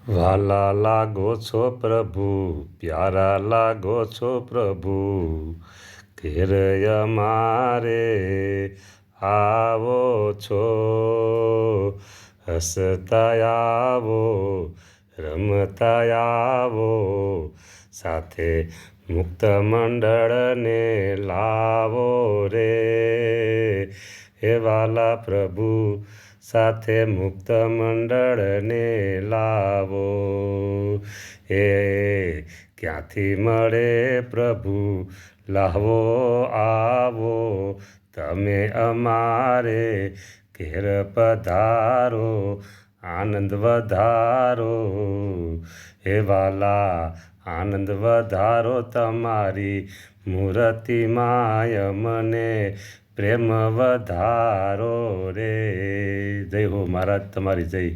વાલા લાગો છો પ્રભુ, પ્યારા લાગો છો પ્રભુ, ઘેર અમારે આવો છો. હસતા આવો, રમતા આવો, સાથે મુક્ત મંડળને લાવો રે. હે વાલા પ્રભુ, સાથે મુક્ત મંડળને લાવો. એ ક્યાંથી મળે પ્રભુ, લાવો આવો, તમે અમારે ઘેર પધારો, આનંદ વધારો. હે વાલા, આનંદ વધારો તમારી મૂર્તિમાય, મને પ્રેમ વધારો રે. જય હો મહારાજ, તમારી જય.